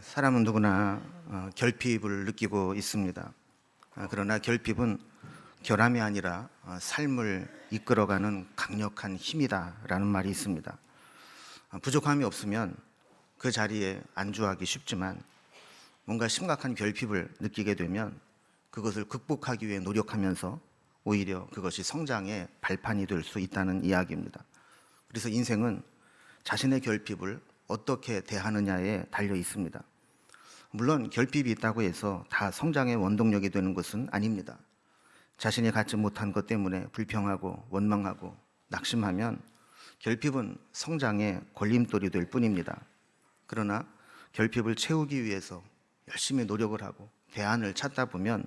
사람은 누구나 결핍을 느끼고 있습니다. 그러나 결핍은 결함이 아니라 삶을 이끌어가는 강력한 힘이다라는 말이 있습니다. 부족함이 없으면 그 자리에 안주하기 쉽지만 뭔가 심각한 결핍을 느끼게 되면 그것을 극복하기 위해 노력하면서 오히려 그것이 성장의 발판이 될 수 있다는 이야기입니다. 그래서 인생은 자신의 결핍을 어떻게 대하느냐에 달려 있습니다. 물론 결핍이 있다고 해서 다 성장의 원동력이 되는 것은 아닙니다. 자신이 갖지 못한 것 때문에 불평하고 원망하고 낙심하면 결핍은 성장의 걸림돌이 될 뿐입니다. 그러나 결핍을 채우기 위해서 열심히 노력을 하고 대안을 찾다 보면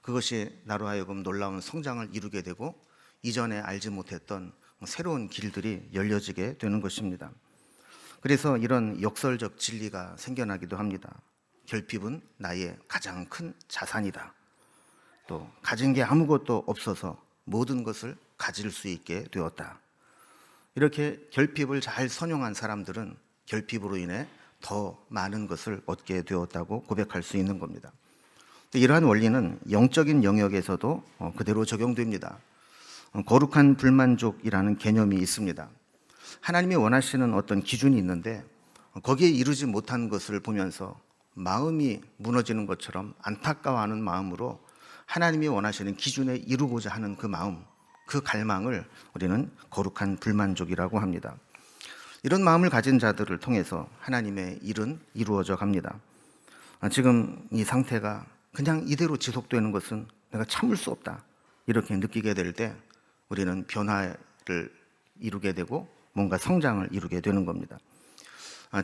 그것이 나로 하여금 놀라운 성장을 이루게 되고 이전에 알지 못했던 새로운 길들이 열려지게 되는 것입니다. 그래서 이런 역설적 진리가 생겨나기도 합니다. 결핍은 나의 가장 큰 자산이다. 또 가진 게 아무것도 없어서 모든 것을 가질 수 있게 되었다. 이렇게 결핍을 잘 선용한 사람들은 결핍으로 인해 더 많은 것을 얻게 되었다고 고백할 수 있는 겁니다. 이러한 원리는 영적인 영역에서도 그대로 적용됩니다. 거룩한 불만족이라는 개념이 있습니다. 하나님이 원하시는 어떤 기준이 있는데 거기에 이르지 못한 것을 보면서 마음이 무너지는 것처럼 안타까워하는 마음으로 하나님이 원하시는 기준에 이루고자 하는 그 마음, 그 갈망을 우리는 거룩한 불만족이라고 합니다. 이런 마음을 가진 자들을 통해서 하나님의 일은 이루어져 갑니다. 지금 이 상태가 그냥 이대로 지속되는 것은 내가 참을 수 없다, 이렇게 느끼게 될 때 우리는 변화를 이루게 되고 뭔가 성장을 이루게 되는 겁니다.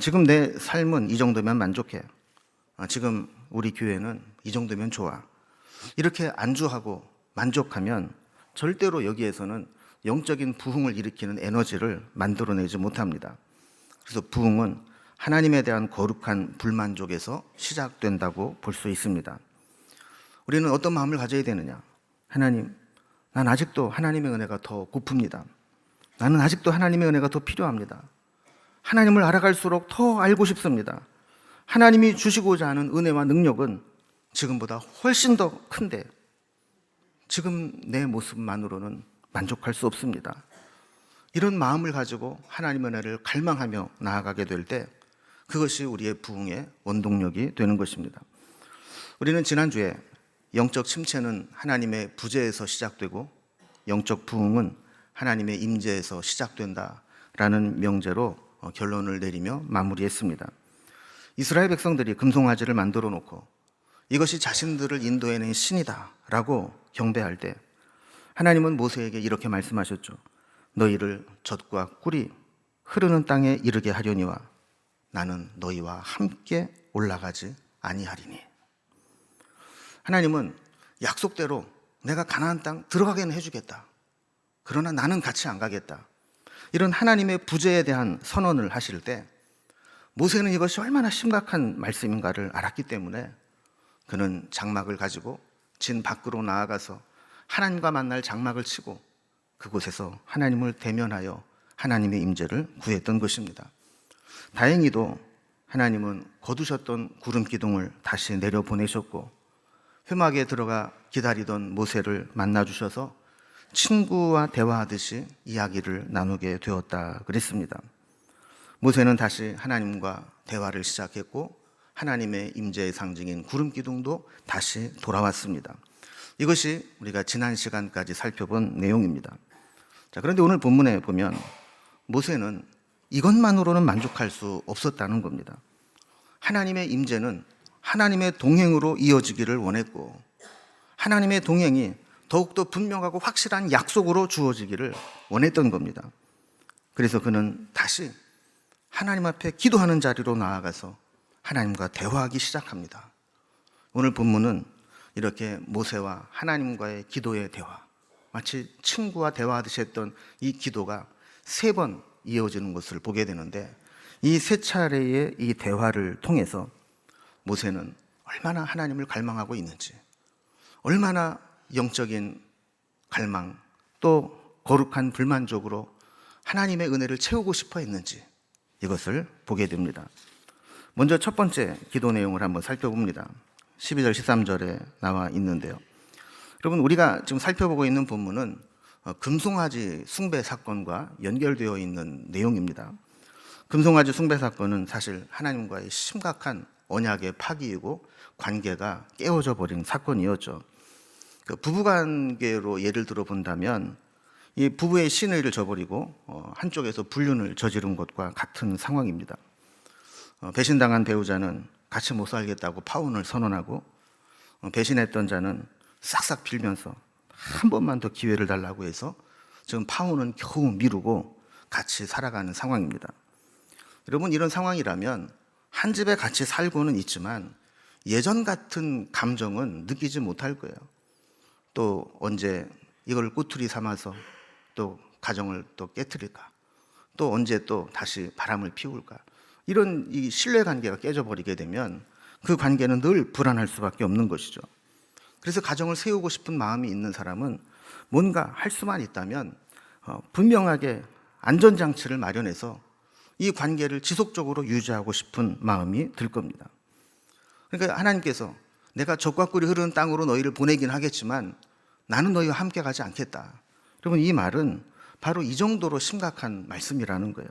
지금 내 삶은 이 정도면 만족해. 지금 우리 교회는 이 정도면 좋아. 이렇게 안주하고 만족하면 절대로 여기에서는 영적인 부흥을 일으키는 에너지를 만들어내지 못합니다. 그래서 부흥은 하나님에 대한 거룩한 불만족에서 시작된다고 볼 수 있습니다. 우리는 어떤 마음을 가져야 되느냐? 하나님, 난 아직도 하나님의 은혜가 더 고픕니다. 나는 아직도 하나님의 은혜가 더 필요합니다. 하나님을 알아갈수록 더 알고 싶습니다. 하나님이 주시고자 하는 은혜와 능력은 지금보다 훨씬 더 큰데 지금 내 모습만으로는 만족할 수 없습니다. 이런 마음을 가지고 하나님의 은혜를 갈망하며 나아가게 될 때 그것이 우리의 부흥의 원동력이 되는 것입니다. 우리는 지난주에 영적 침체는 하나님의 부재에서 시작되고 영적 부흥은 하나님의 임재에서 시작된다라는 명제로 결론을 내리며 마무리했습니다. 이스라엘 백성들이 금송아지를 만들어 놓고 이것이 자신들을 인도해낸 신이다라고 경배할 때 하나님은 모세에게 이렇게 말씀하셨죠. 너희를 젖과 꿀이 흐르는 땅에 이르게 하려니와 나는 너희와 함께 올라가지 아니하리니. 하나님은 약속대로 내가 가나안 땅 들어가게는 해주겠다. 그러나 나는 같이 안 가겠다. 이런 하나님의 부재에 대한 선언을 하실 때 모세는 이것이 얼마나 심각한 말씀인가를 알았기 때문에 그는 장막을 가지고 진 밖으로 나아가서 하나님과 만날 장막을 치고 그곳에서 하나님을 대면하여 하나님의 임재를 구했던 것입니다. 다행히도 하나님은 거두셨던 구름 기둥을 다시 내려보내셨고 회막에 들어가 기다리던 모세를 만나주셔서 친구와 대화하듯이 이야기를 나누게 되었다 그랬습니다. 모세는 다시 하나님과 대화를 시작했고 하나님의 임재의 상징인 구름 기둥도 다시 돌아왔습니다. 이것이 우리가 지난 시간까지 살펴본 내용입니다. 자, 그런데 오늘 본문에 보면 모세는 이것만으로는 만족할 수 없었다는 겁니다. 하나님의 임재는 하나님의 동행으로 이어지기를 원했고 하나님의 동행이 더욱더 분명하고 확실한 약속으로 주어지기를 원했던 겁니다. 그래서 그는 다시 하나님 앞에 기도하는 자리로 나아가서 하나님과 대화하기 시작합니다. 오늘 본문은 이렇게 모세와 하나님과의 기도의 대화, 마치 친구와 대화하듯이 했던 이 기도가 3번 이어지는 것을 보게 되는데 이 3차례의 이 대화를 통해서 모세는 얼마나 하나님을 갈망하고 있는지, 얼마나 영적인 갈망 또 거룩한 불만족으로 하나님의 은혜를 채우고 싶어 했는지 이것을 보게 됩니다. 먼저 첫 번째 기도 내용을 한번 살펴봅니다. 12절 13절에 나와 있는데요. 여러분, 우리가 지금 살펴보고 있는 본문은 금송아지 숭배 사건과 연결되어 있는 내용입니다. 금송아지 숭배 사건은 사실 하나님과의 심각한 언약의 파기이고 관계가 깨어져 버린 사건이었죠. 그 부부관계로 예를 들어 본다면 이 부부의 신의를 저버리고 한쪽에서 불륜을 저지른 것과 같은 상황입니다. 배신당한 배우자는 같이 못 살겠다고 파혼을 선언하고 배신했던 자는 싹싹 빌면서 한 번만 더 기회를 달라고 해서 지금 파혼은 겨우 미루고 같이 살아가는 상황입니다. 여러분, 이런 상황이라면 한 집에 같이 살고는 있지만 예전 같은 감정은 느끼지 못할 거예요. 또 언제 이걸 꼬투리 삼아서 또 가정을 또 깨트릴까? 또 언제 또 다시 바람을 피울까? 이런 이 신뢰관계가 깨져버리게 되면 그 관계는 늘 불안할 수밖에 없는 것이죠. 그래서 가정을 세우고 싶은 마음이 있는 사람은 뭔가 할 수만 있다면 분명하게 안전장치를 마련해서 이 관계를 지속적으로 유지하고 싶은 마음이 들 겁니다. 그러니까 하나님께서 내가 적과 꿀이 흐르는 땅으로 너희를 보내긴 하겠지만 나는 너희와 함께 가지 않겠다. 여러분, 이 말은 바로 이 정도로 심각한 말씀이라는 거예요.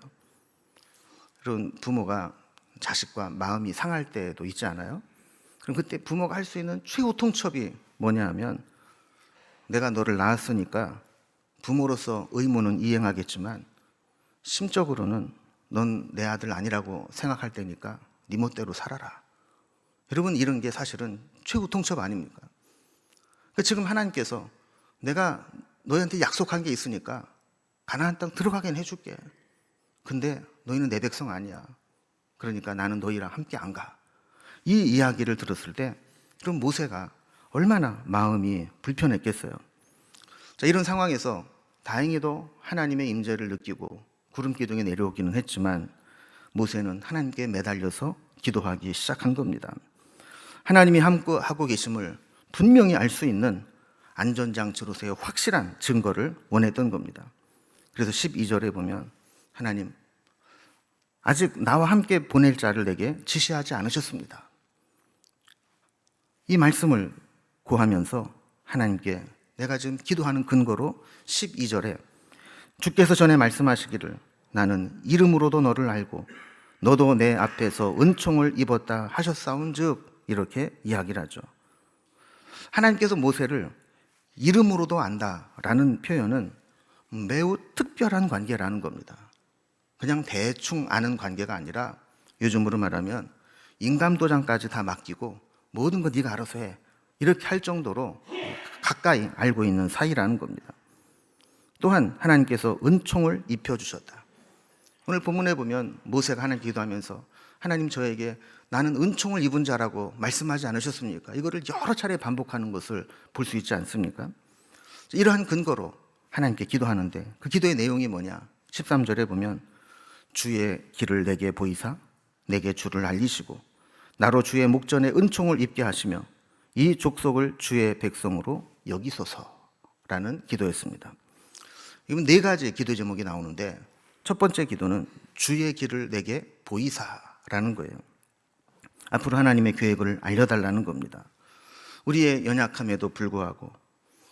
그런 부모가 자식과 마음이 상할 때도 있지 않아요? 그럼 그때 부모가 할 수 있는 최후 통첩이 뭐냐 하면 내가 너를 낳았으니까 부모로서 의무는 이행하겠지만 심적으로는 넌 내 아들 아니라고 생각할 테니까 네 멋대로 살아라. 여러분, 이런 게 사실은 최후 통첩 아닙니까? 지금 하나님께서 내가 너희한테 약속한 게 있으니까 가나안 땅 들어가긴 해줄게. 근데 너희는 내 백성 아니야. 그러니까 나는 너희랑 함께 안 가. 이 이야기를 들었을 때 그럼 모세가 얼마나 마음이 불편했겠어요. 자, 이런 상황에서 다행히도 하나님의 임재를 느끼고 구름 기둥에 내려오기는 했지만 모세는 하나님께 매달려서 기도하기 시작한 겁니다. 하나님이 함께하고 계심을 분명히 알 수 있는 안전장치로서의 확실한 증거를 원했던 겁니다. 그래서 12절에 보면 하나님, 아직 나와 함께 보낼 자를 내게 지시하지 않으셨습니다. 이 말씀을 고하면서 하나님께 내가 지금 기도하는 근거로 12절에 주께서 전에 말씀하시기를 나는 이름으로도 너를 알고 너도 내 앞에서 은총을 입었다 하셨사온즉 이렇게 이야기를 하죠. 하나님께서 모세를 이름으로도 안다라는 표현은 매우 특별한 관계라는 겁니다. 그냥 대충 아는 관계가 아니라 요즘으로 말하면 인감도장까지 다 맡기고 모든 거 네가 알아서 해 이렇게 할 정도로 가까이 알고 있는 사이라는 겁니다. 또한 하나님께서 은총을 입혀주셨다. 오늘 본문에 보면 모세가 하나님께 기도하면서 하나님, 저에게 나는 은총을 입은 자라고 말씀하지 않으셨습니까? 이거를 여러 차례 반복하는 것을 볼 수 있지 않습니까? 이러한 근거로 하나님께 기도하는데 그 기도의 내용이 뭐냐? 13절에 보면 주의 길을 내게 보이사 내게 주를 알리시고 나로 주의 목전에 은총을 입게 하시며 이 족속을 주의 백성으로 여기소서라는 기도였습니다. 이건 네 가지 기도 제목이 나오는데 첫 번째 기도는 주의 길을 내게 보이사라는 거예요. 앞으로 하나님의 계획을 알려달라는 겁니다. 우리의 연약함에도 불구하고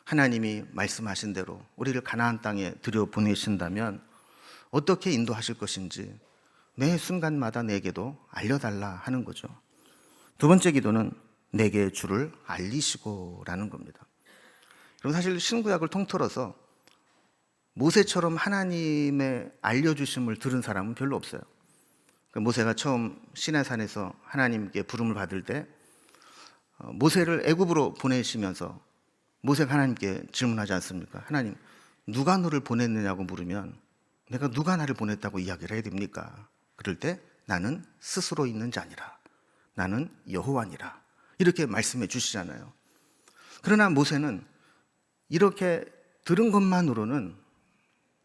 하나님이 말씀하신 대로 우리를 가나안 땅에 들여보내신다면 어떻게 인도하실 것인지 매 순간마다 내게도 알려달라 하는 거죠. 두 번째 기도는 내게 주를 알리시고라는 겁니다. 여러분, 사실 신구약을 통틀어서 모세처럼 하나님의 알려주심을 들은 사람은 별로 없어요. 모세가 처음 시내산에서 하나님께 부름을 받을 때 모세를 애굽으로 보내시면서 모세가 하나님께 질문하지 않습니까? 하나님, 누가 너를 보냈느냐고 물으면 내가 누가 나를 보냈다고 이야기를 해야 됩니까? 그럴 때 나는 스스로 있는 자니라. 나는 여호와니라. 이렇게 말씀해 주시잖아요. 그러나 모세는 이렇게 들은 것만으로는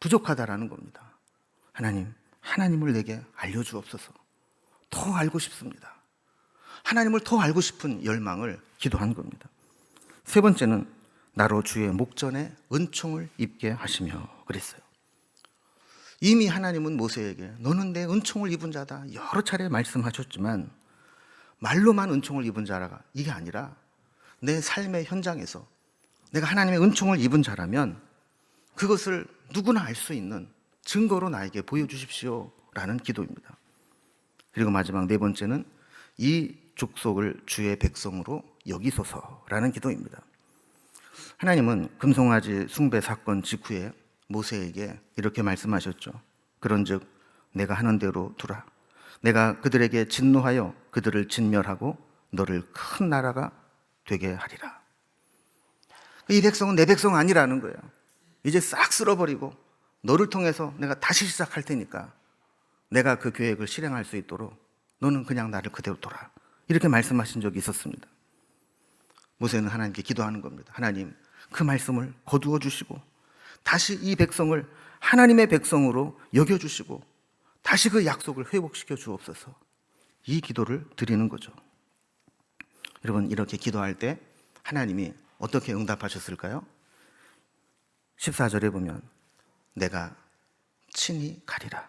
부족하다라는 겁니다. 하나님, 하나님을 내게 알려주옵소서. 더 알고 싶습니다. 하나님을 더 알고 싶은 열망을 기도한 겁니다. 세 번째는 나로 주의 목전에 은총을 입게 하시며 그랬어요. 이미 하나님은 모세에게 너는 내 은총을 입은 자다 여러 차례 말씀하셨지만 말로만 은총을 입은 자라가 이게 아니라 내 삶의 현장에서 내가 하나님의 은총을 입은 자라면 그것을 누구나 알 수 있는 증거로 나에게 보여주십시오 라는 기도입니다. 그리고 마지막 네 번째는 이 족속을 주의 백성으로 여기소서라는 기도입니다. 하나님은 금송아지 숭배 사건 직후에 모세에게 이렇게 말씀하셨죠. 그런즉 내가 하는 대로 두라. 내가 그들에게 진노하여 그들을 진멸하고 너를 큰 나라가 되게 하리라. 이 백성은 내 백성 아니라는 거예요. 이제 싹 쓸어버리고 너를 통해서 내가 다시 시작할 테니까 내가 그 계획을 실행할 수 있도록 너는 그냥 나를 그대로 둬라. 이렇게 말씀하신 적이 있었습니다. 모세는 하나님께 기도하는 겁니다. 하나님, 그 말씀을 거두어 주시고 다시 이 백성을 하나님의 백성으로 여겨주시고 다시 그 약속을 회복시켜 주옵소서. 이 기도를 드리는 거죠. 여러분, 이렇게 기도할 때 하나님이 어떻게 응답하셨을까요? 14절에 보면 내가 친히 가리라.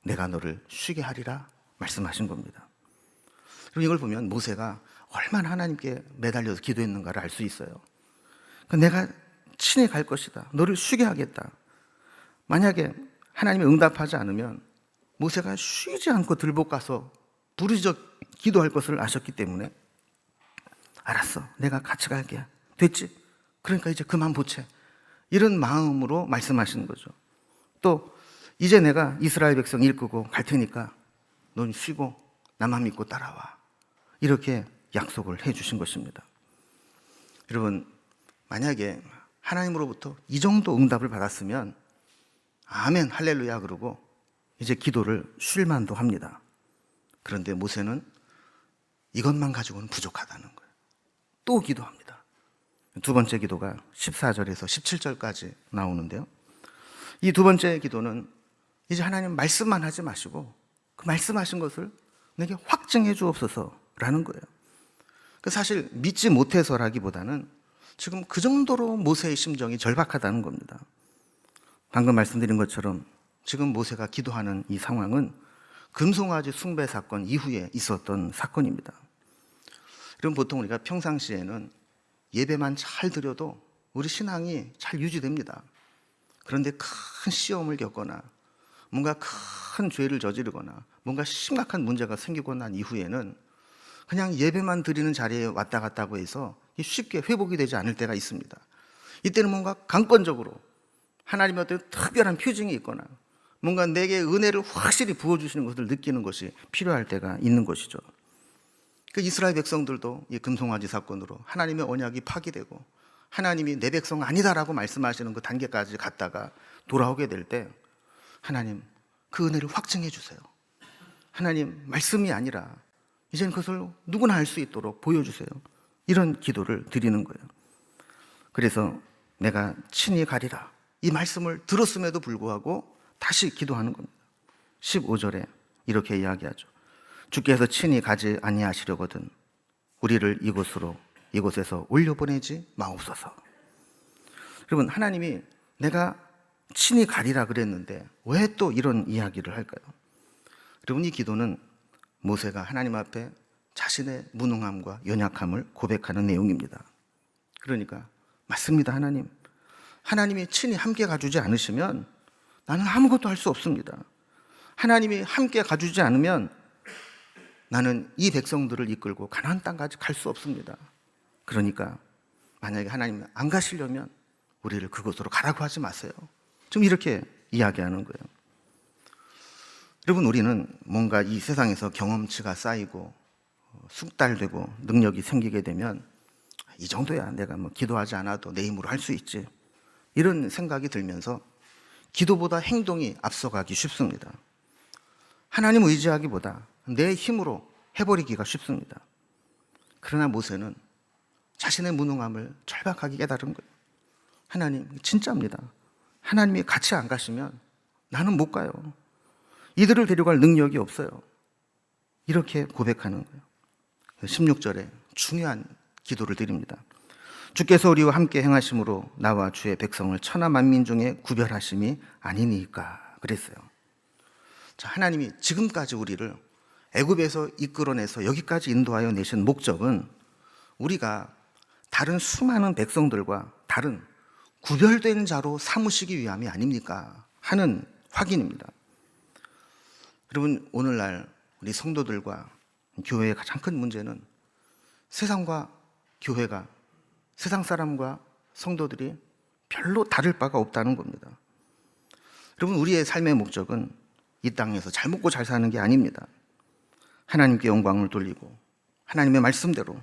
내가 너를 쉬게 하리라 말씀하신 겁니다. 그리고 이걸 보면 모세가 얼마나 하나님께 매달려서 기도했는가를 알 수 있어요. 내가 친히 갈 것이다. 너를 쉬게 하겠다. 만약에 하나님이 응답하지 않으면 모세가 쉬지 않고 들복 가서 부르짖어 기도할 것을 아셨기 때문에 알았어. 내가 같이 갈게. 됐지? 그러니까 이제 그만 보채. 이런 마음으로 말씀하시는 거죠. 또 이제 내가 이스라엘 백성 이끌고 갈 테니까 넌 쉬고 나만 믿고 따라와. 이렇게 약속을 해 주신 것입니다. 여러분, 만약에 하나님으로부터 이 정도 응답을 받았으면 아멘 할렐루야 그러고 이제 기도를 쉴 만도 합니다. 그런데 모세는 이것만 가지고는 부족하다는 거예요. 또 기도합니다. 두 번째 기도가 14절에서 17절까지 나오는데요. 이 두 번째 기도는 이제 하나님 말씀만 하지 마시고 그 말씀하신 것을 내게 확증해 주옵소서라는 거예요. 사실 믿지 못해서라기보다는 지금 그 정도로 모세의 심정이 절박하다는 겁니다. 방금 말씀드린 것처럼 지금 모세가 기도하는 이 상황은 금송아지 숭배 사건 이후에 있었던 사건입니다. 그럼 보통 우리가 평상시에는 예배만 잘 드려도 우리 신앙이 잘 유지됩니다. 그런데 큰 시험을 겪거나 뭔가 큰 죄를 저지르거나 뭔가 심각한 문제가 생기고 난 이후에는 그냥 예배만 드리는 자리에 왔다 갔다고 해서 쉽게 회복이 되지 않을 때가 있습니다. 이때는 뭔가 강권적으로 하나님의 어떤 특별한 표징이 있거나 뭔가 내게 은혜를 확실히 부어주시는 것을 느끼는 것이 필요할 때가 있는 것이죠. 그 이스라엘 백성들도 이 금송아지 사건으로 하나님의 언약이 파기되고 하나님이 내 백성 아니다라고 말씀하시는 그 단계까지 갔다가 돌아오게 될 때 하나님 그 은혜를 확증해 주세요. 하나님 말씀이 아니라 이제는 그것을 누구나 알 수 있도록 보여주세요. 이런 기도를 드리는 거예요. 그래서 내가 친히 가리라 이 말씀을 들었음에도 불구하고 다시 기도하는 겁니다. 15절에 이렇게 이야기하죠. 주께서 친히 가지 아니하시려거든 우리를 이곳에서 올려보내지 마옵소서. 여러분, 하나님이 내가 친히 가리라 그랬는데 왜 또 이런 이야기를 할까요? 여러분, 이 기도는 모세가 하나님 앞에 자신의 무능함과 연약함을 고백하는 내용입니다. 그러니까 맞습니다. 하나님이 친히 함께 가주지 않으시면 나는 아무것도 할 수 없습니다. 하나님이 함께 가주지 않으면 나는 이 백성들을 이끌고 가나안 땅까지 갈 수 없습니다. 그러니까 만약에 하나님이 안 가시려면 우리를 그곳으로 가라고 하지 마세요. 좀 이렇게 이야기하는 거예요. 여러분, 우리는 뭔가 이 세상에서 경험치가 쌓이고 숙달되고 능력이 생기게 되면 이 정도야 내가 뭐 기도하지 않아도 내 힘으로 할 수 있지, 이런 생각이 들면서 기도보다 행동이 앞서가기 쉽습니다. 하나님 의지하기보다 내 힘으로 해버리기가 쉽습니다. 그러나 모세는 자신의 무능함을 절박하게 깨달은 거예요. 하나님, 진짜입니다. 하나님이 같이 안 가시면 나는 못 가요. 이들을 데려갈 능력이 없어요. 이렇게 고백하는 거예요. 16절에 중요한 기도를 드립니다. 주께서 우리와 함께 행하심으로 나와 주의 백성을 천하 만민 중에 구별하심이 아니니까 그랬어요. 자, 하나님이 지금까지 우리를 애굽에서 이끌어내서 여기까지 인도하여 내신 목적은 우리가 다른 수많은 백성들과 다른 구별된 자로 삼으시기 위함이 아닙니까? 하는 확인입니다. 여러분, 오늘날 우리 성도들과 교회의 가장 큰 문제는 세상과 교회가, 세상 사람과 성도들이 별로 다를 바가 없다는 겁니다. 여러분, 우리의 삶의 목적은 이 땅에서 잘 먹고 잘 사는 게 아닙니다. 하나님께 영광을 돌리고 하나님의 말씀대로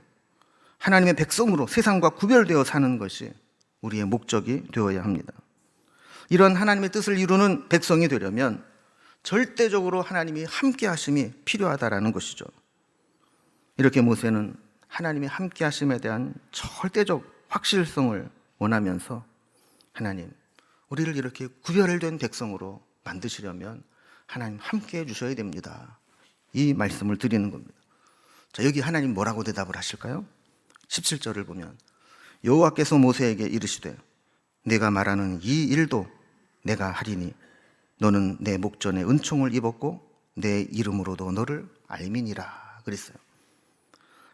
하나님의 백성으로 세상과 구별되어 사는 것이 우리의 목적이 되어야 합니다. 이런 하나님의 뜻을 이루는 백성이 되려면 절대적으로 하나님이 함께 하심이 필요하다라는 것이죠. 이렇게 모세는 하나님의 함께 하심에 대한 절대적 확실성을 원하면서 하나님, 우리를 이렇게 구별된 백성으로 만드시려면 하나님 함께 해주셔야 됩니다. 이 말씀을 드리는 겁니다. 자, 여기 하나님 뭐라고 대답을 하실까요? 17절을 보면 여호와께서 모세에게 이르시되 내가 말하는 이 일도 내가 하리니 너는 내 목전에 은총을 입었고 내 이름으로도 너를 알미니라 그랬어요.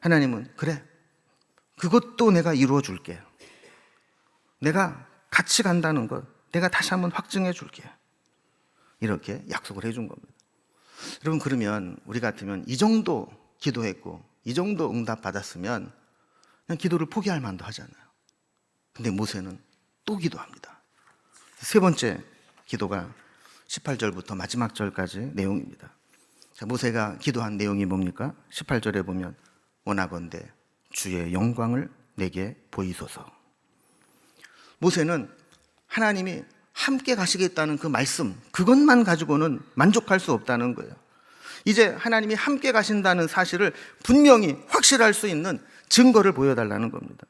하나님은 그래, 그것도 내가 이루어 줄게. 내가 같이 간다는 것 내가 다시 한번 확증해 줄게. 이렇게 약속을 해준 겁니다. 여러분, 그러면 우리 같으면 이 정도 기도했고 이 정도 응답 받았으면 그냥 기도를 포기할 만도 하잖아요. 근데 모세는 또 기도합니다. 세 번째 기도가 18절부터 마지막 절까지 내용입니다. 자, 모세가 기도한 내용이 뭡니까? 18절에 보면 원하건대 주의 영광을 내게 보이소서. 모세는 하나님이 함께 가시겠다는 그 말씀, 그것만 가지고는 만족할 수 없다는 거예요. 이제 하나님이 함께 가신다는 사실을 분명히 확실할 수 있는 증거를 보여달라는 겁니다.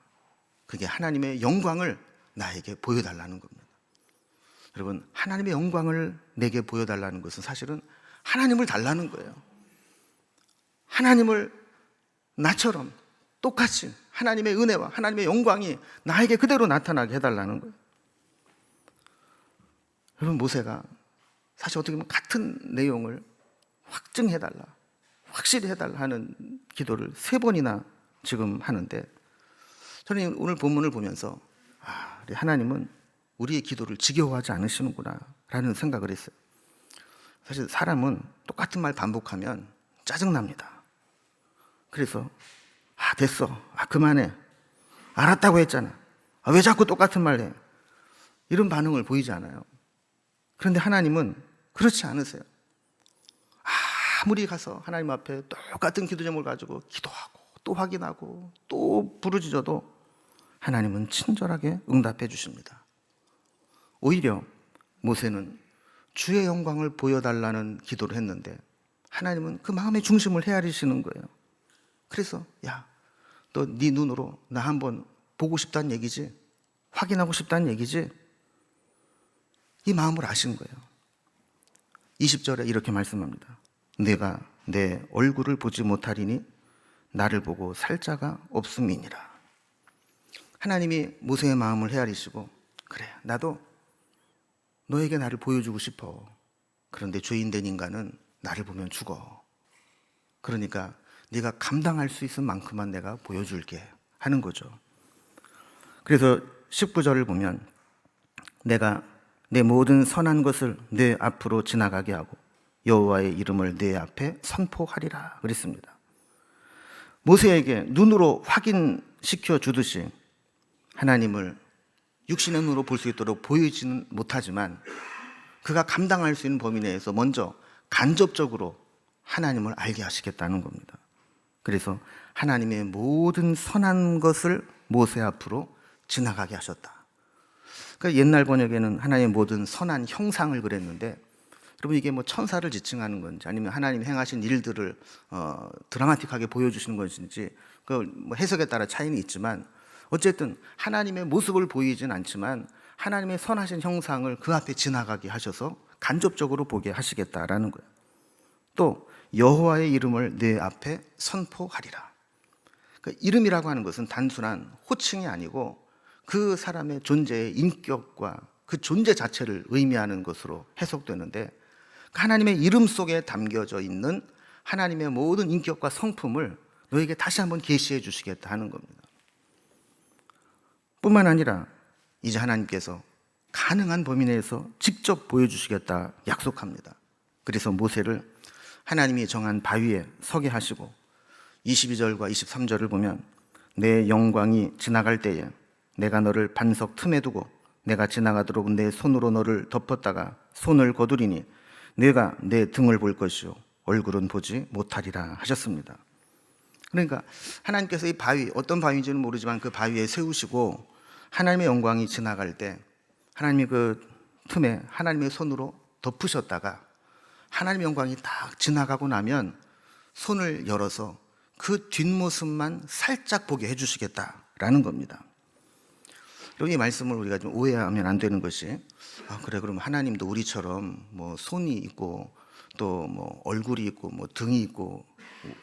그게 하나님의 영광을 나에게 보여달라는 겁니다. 여러분, 하나님의 영광을 내게 보여달라는 것은 사실은 하나님을 달라는 거예요. 하나님을 나처럼 똑같이 하나님의 은혜와 하나님의 영광이 나에게 그대로 나타나게 해달라는 거예요. 여러분, 모세가 사실 어떻게 보면 같은 내용을 확증해달라, 확실히 해달라 하는 기도를 3번이나 지금 하는데, 저는 오늘 본문을 보면서 우리 하나님은 우리의 기도를 지겨워하지 않으시는구나 라는 생각을 했어요. 사실 사람은 똑같은 말 반복하면 짜증납니다. 그래서 됐어, 그만해, 알았다고 했잖아, 왜 자꾸 똑같은 말 해, 이런 반응을 보이지 않아요. 그런데 하나님은 그렇지 않으세요. 아무리 가서 하나님 앞에 똑같은 기도 제목을 가지고 기도하고 또 확인하고 또 부르짖어도 하나님은 친절하게 응답해 주십니다. 오히려 모세는 주의 영광을 보여달라는 기도를 했는데 하나님은 그 마음의 중심을 헤아리시는 거예요. 그래서 너 네 눈으로 나 한번 보고 싶다는 얘기지, 확인하고 싶다는 얘기지, 이 마음을 아신 거예요. 20절에 이렇게 말씀합니다. 내가 내 얼굴을 보지 못하리니 나를 보고 살 자가 없음이니라. 하나님이 모세의 마음을 헤아리시고, 그래, 나도 너에게 나를 보여주고 싶어. 그런데 죄인 된 인간은 나를 보면 죽어. 그러니까 네가 감당할 수 있을 만큼만 내가 보여줄게 하는 거죠. 그래서 19절을 보면 내가 내 모든 선한 것을 내 앞으로 지나가게 하고 여호와의 이름을 내 앞에 선포하리라 그랬습니다. 모세에게 눈으로 확인시켜 주듯이 하나님을 육신의 눈으로 볼 수 있도록 보이지는 못하지만 그가 감당할 수 있는 범위 내에서 먼저 간접적으로 하나님을 알게 하시겠다는 겁니다. 그래서 하나님의 모든 선한 것을 모세 앞으로 지나가게 하셨다. 그러니까 옛날 번역에는 하나님의 모든 선한 형상을 그랬는데, 여러분, 이게 뭐 천사를 지칭하는 건지 아니면 하나님이 행하신 일들을 드라마틱하게 보여주시는 것인지 그 뭐 해석에 따라 차이는 있지만 어쨌든 하나님의 모습을 보이진 않지만 하나님의 선하신 형상을 그 앞에 지나가게 하셔서 간접적으로 보게 하시겠다라는 거예요. 또 여호와의 이름을 내 앞에 선포하리라. 그러니까 이름이라고 하는 것은 단순한 호칭이 아니고 그 사람의 존재의 인격과 그 존재 자체를 의미하는 것으로 해석되는데, 하나님의 이름 속에 담겨져 있는 하나님의 모든 인격과 성품을 너에게 다시 한번 계시해 주시겠다 하는 겁니다. 뿐만 아니라 이제 하나님께서 가능한 범위 내에서 직접 보여주시겠다 약속합니다. 그래서 모세를 하나님이 정한 바위에 서게 하시고 22절과 23절을 보면 내 영광이 지나갈 때에 내가 너를 반석 틈에 두고 내가 지나가도록 내 손으로 너를 덮었다가 손을 거두리니 내가 내 등을 볼 것이요 얼굴은 보지 못하리라 하셨습니다. 그러니까 하나님께서 이 바위, 어떤 바위인지는 모르지만 그 바위에 세우시고 하나님의 영광이 지나갈 때 하나님이 그 틈에 하나님의 손으로 덮으셨다가 하나님의 영광이 딱 지나가고 나면 손을 열어서 그 뒷모습만 살짝 보게 해주시겠다라는 겁니다. 이 말씀을 우리가 좀 오해하면 안 되는 것이, 그래, 그럼 하나님도 우리처럼 뭐 손이 있고 또 뭐 얼굴이 있고 뭐 등이 있고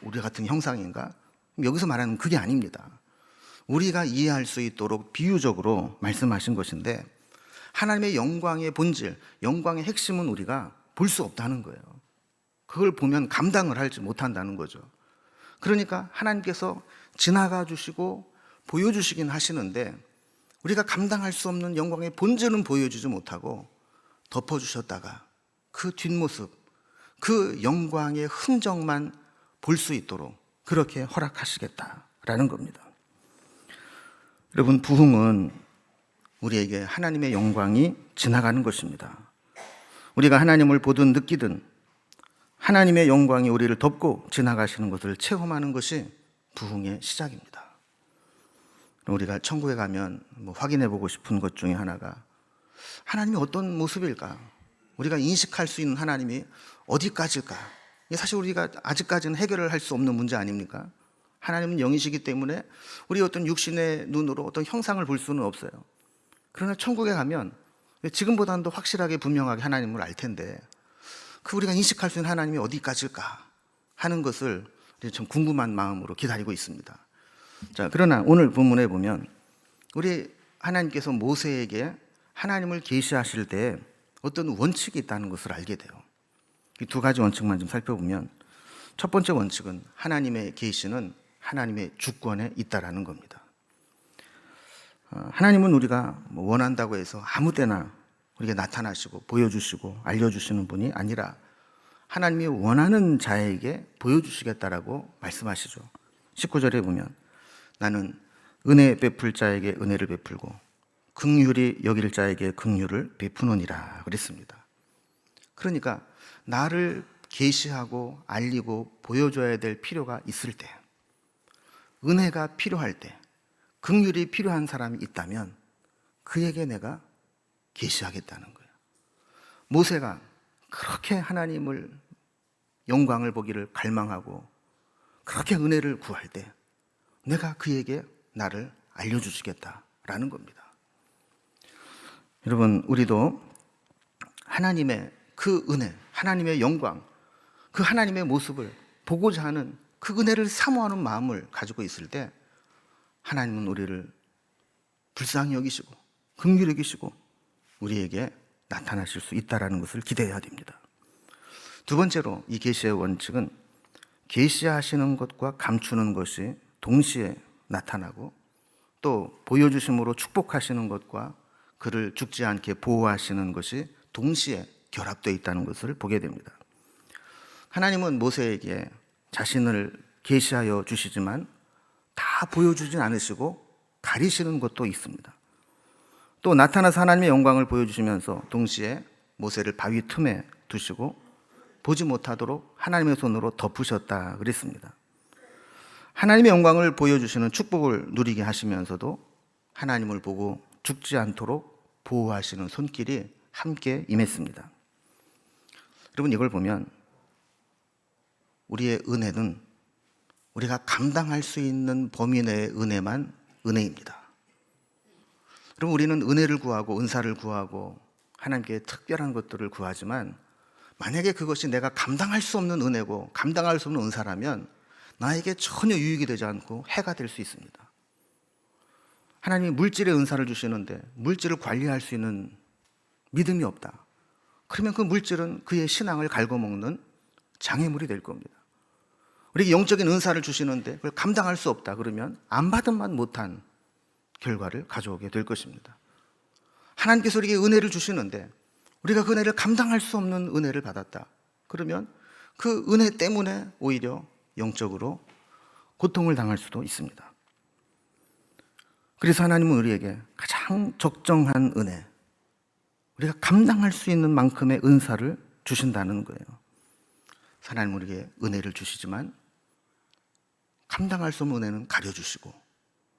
우리 같은 형상인가? 여기서 말하는 그게 아닙니다. 우리가 이해할 수 있도록 비유적으로 말씀하신 것인데, 하나님의 영광의 본질, 영광의 핵심은 우리가 볼 수 없다는 거예요. 그걸 보면 감당을 하지 못한다는 거죠. 그러니까 하나님께서 지나가 주시고 보여주시긴 하시는데 우리가 감당할 수 없는 영광의 본질은 보여주지 못하고 덮어주셨다가 그 뒷모습, 그 영광의 흔적만 볼 수 있도록 그렇게 허락하시겠다라는 겁니다. 여러분, 부흥은 우리에게 하나님의 영광이 지나가는 것입니다. 우리가 하나님을 보든 느끼든 하나님의 영광이 우리를 덮고 지나가시는 것을 체험하는 것이 부흥의 시작입니다. 우리가 천국에 가면 확인해 보고 싶은 것 중에 하나가 하나님이 어떤 모습일까? 우리가 인식할 수 있는 하나님이 어디까지일까? 사실 우리가 아직까지는 해결을 할 수 없는 문제 아닙니까? 하나님은 영이시기 때문에 우리 어떤 육신의 눈으로 어떤 형상을 볼 수는 없어요. 그러나 천국에 가면 지금보다는 더 확실하게 분명하게 하나님을 알 텐데 그 우리가 인식할 수 있는 하나님이 어디까지일까 하는 것을 좀 궁금한 마음으로 기다리고 있습니다. 자, 그러나 오늘 본문에 보면 우리 하나님께서 모세에게 하나님을 계시하실 때 어떤 원칙이 있다는 것을 알게 돼요. 이 두 가지 원칙만 좀 살펴보면, 첫 번째 원칙은 하나님의 계시는 하나님의 주권에 있다라는 겁니다. 하나님은 우리가 원한다고 해서 아무 때나 우리에게 나타나시고 보여주시고 알려주시는 분이 아니라 하나님이 원하는 자에게 보여주시겠다라고 말씀하시죠. 19절에 보면 나는 은혜 베풀 자에게 은혜를 베풀고 긍휼히 여길 자에게 긍휼을 베푸노니라 그랬습니다. 그러니까 나를 계시하고 알리고 보여줘야 될 필요가 있을 때, 은혜가 필요할 때, 긍휼이 필요한 사람이 있다면 그에게 내가 계시하겠다는 거예요. 모세가 그렇게 하나님을 영광을 보기를 갈망하고 그렇게 은혜를 구할 때 내가 그에게 나를 알려주시겠다라는 겁니다. 여러분, 우리도 하나님의 그 은혜, 하나님의 영광, 그 하나님의 모습을 보고자 하는 그 은혜를 사모하는 마음을 가지고 있을 때 하나님은 우리를 불쌍히 여기시고 긍휼히 여기시고 우리에게 나타나실 수 있다는 것을 기대해야 됩니다. 두 번째로 이 계시의 원칙은 계시하시는 것과 감추는 것이 동시에 나타나고 또 보여주심으로 축복하시는 것과 그를 죽지 않게 보호하시는 것이 동시에 결합되어 있다는 것을 보게 됩니다. 하나님은 모세에게 자신을 계시하여 주시지만 다 보여주진 않으시고 가리시는 것도 있습니다. 또 나타나서 하나님의 영광을 보여주시면서 동시에 모세를 바위 틈에 두시고 보지 못하도록 하나님의 손으로 덮으셨다 그랬습니다. 하나님의 영광을 보여주시는 축복을 누리게 하시면서도 하나님을 보고 죽지 않도록 보호하시는 손길이 함께 임했습니다. 여러분, 이걸 보면 우리의 은혜는 우리가 감당할 수 있는 범위 내의 은혜만 은혜입니다. 그럼 우리는 은혜를 구하고 은사를 구하고 하나님께 특별한 것들을 구하지만 만약에 그것이 내가 감당할 수 없는 은혜고 감당할 수 없는 은사라면 나에게 전혀 유익이 되지 않고 해가 될 수 있습니다. 하나님이 물질의 은사를 주시는데 물질을 관리할 수 있는 믿음이 없다. 그러면 그 물질은 그의 신앙을 갉아먹는 장애물이 될 겁니다. 우리에게 영적인 은사를 주시는데 그걸 감당할 수 없다 그러면 안 받은만 못한 결과를 가져오게 될 것입니다. 하나님께서 우리에게 은혜를 주시는데 우리가 그 은혜를 감당할 수 없는 은혜를 받았다 그러면 그 은혜 때문에 오히려 영적으로 고통을 당할 수도 있습니다. 그래서 하나님은 우리에게 가장 적정한 은혜, 우리가 감당할 수 있는 만큼의 은사를 주신다는 거예요. 하나님은 우리에게 은혜를 주시지만 감당할 수 없는 은혜는 가려주시고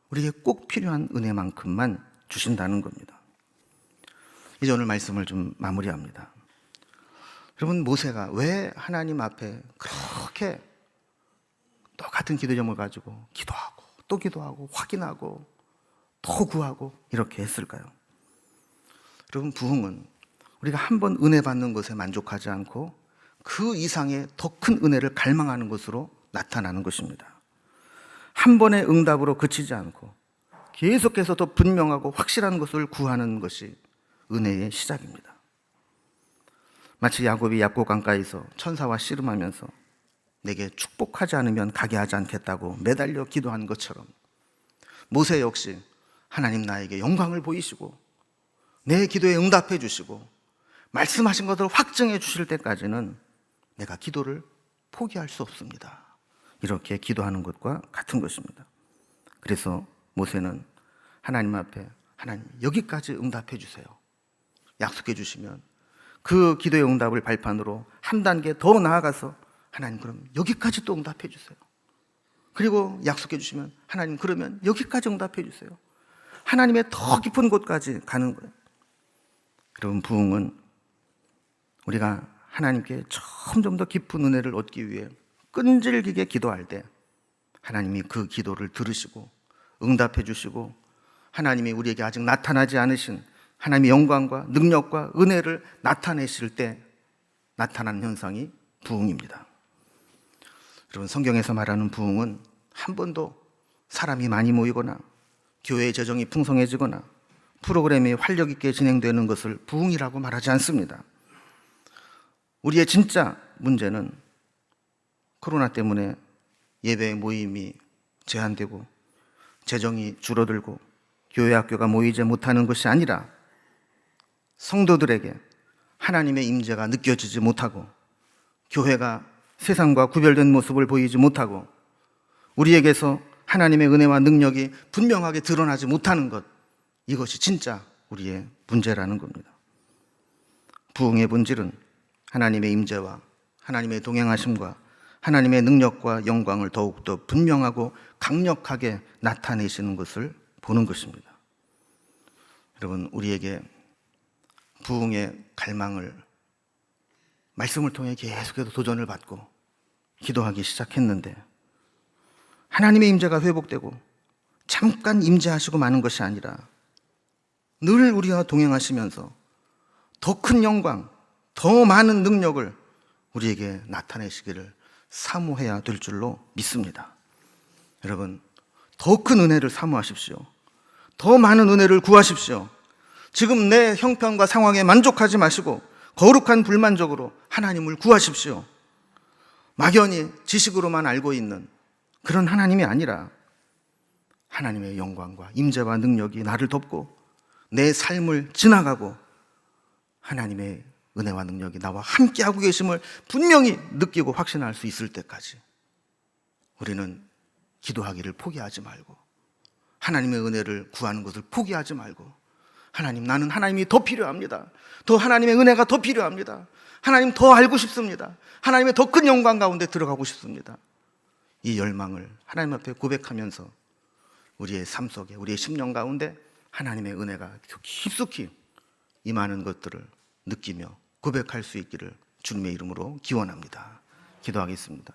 우리에게 꼭 필요한 은혜만큼만 주신다는 겁니다. 이제 오늘 말씀을 좀 마무리합니다. 여러분, 모세가 왜 하나님 앞에 그렇게 똑같은 기도 제목을 가지고 기도하고 또 기도하고 확인하고 더 구하고 이렇게 했을까요? 여러분, 부흥은 우리가 한 번 은혜 받는 것에 만족하지 않고 그 이상의 더 큰 은혜를 갈망하는 것으로 나타나는 것입니다. 한 번의 응답으로 그치지 않고 계속해서 더 분명하고 확실한 것을 구하는 것이 은혜의 시작입니다. 마치 야곱이 약곡 강가에서 천사와 씨름하면서 내게 축복하지 않으면 가게 하지 않겠다고 매달려 기도한 것처럼 모세 역시 하나님 나에게 영광을 보이시고 내 기도에 응답해 주시고 말씀하신 것을 확증해 주실 때까지는 내가 기도를 포기할 수 없습니다. 이렇게 기도하는 것과 같은 것입니다. 그래서 모세는 하나님 앞에 하나님 여기까지 응답해 주세요. 약속해 주시면 그 기도의 응답을 발판으로 한 단계 더 나아가서 하나님 그럼 여기까지 또 응답해 주세요. 그리고 약속해 주시면 하나님 그러면 여기까지 응답해 주세요. 하나님의 더 깊은 곳까지 가는 거예요. 여러분, 부흥은 우리가 하나님께 점점 더 깊은 은혜를 얻기 위해 끈질기게 기도할 때 하나님이 그 기도를 들으시고 응답해 주시고 하나님이 우리에게 아직 나타나지 않으신 하나님의 영광과 능력과 은혜를 나타내실 때 나타나는 현상이 부흥입니다. 여러분, 성경에서 말하는 부흥은 한 번도 사람이 많이 모이거나 교회의 재정이 풍성해지거나 프로그램이 활력 있게 진행되는 것을 부흥이라고 말하지 않습니다. 우리의 진짜 문제는 코로나 때문에 예배 모임이 제한되고 재정이 줄어들고 교회 학교가 모이지 못하는 것이 아니라 성도들에게 하나님의 임재가 느껴지지 못하고 교회가 세상과 구별된 모습을 보이지 못하고 우리에게서 하나님의 은혜와 능력이 분명하게 드러나지 못하는 것, 이것이 진짜 우리의 문제라는 겁니다. 부흥의 본질은 하나님의 임재와 하나님의 동행하심과 하나님의 능력과 영광을 더욱더 분명하고 강력하게 나타내시는 것을 보는 것입니다. 여러분, 우리에게 부흥의 갈망을 말씀을 통해 계속해서 도전을 받고 기도하기 시작했는데 하나님의 임재가 회복되고 잠깐 임재하시고 마는 것이 아니라 늘 우리와 동행하시면서 더 큰 영광, 더 많은 능력을 우리에게 나타내시기를 사모해야 될 줄로 믿습니다. 여러분, 더 큰 은혜를 사모하십시오. 더 많은 은혜를 구하십시오. 지금 내 형편과 상황에 만족하지 마시고 거룩한 불만족으로 하나님을 구하십시오. 막연히 지식으로만 알고 있는 그런 하나님이 아니라 하나님의 영광과 임재와 능력이 나를 덮고 내 삶을 지나가고 하나님의 은혜와 능력이 나와 함께하고 계심을 분명히 느끼고 확신할 수 있을 때까지 우리는 기도하기를 포기하지 말고 하나님의 은혜를 구하는 것을 포기하지 말고 하나님, 나는 하나님이 더 필요합니다. 더 하나님의 은혜가 더 필요합니다. 하나님 더 알고 싶습니다. 하나님의 더 큰 영광 가운데 들어가고 싶습니다. 이 열망을 하나님 앞에 고백하면서 우리의 삶 속에 우리의 심령 가운데 하나님의 은혜가 깊숙이 임하는 것들을 느끼며 고백할 수 있기를 주님의 이름으로 기원합니다. 기도하겠습니다.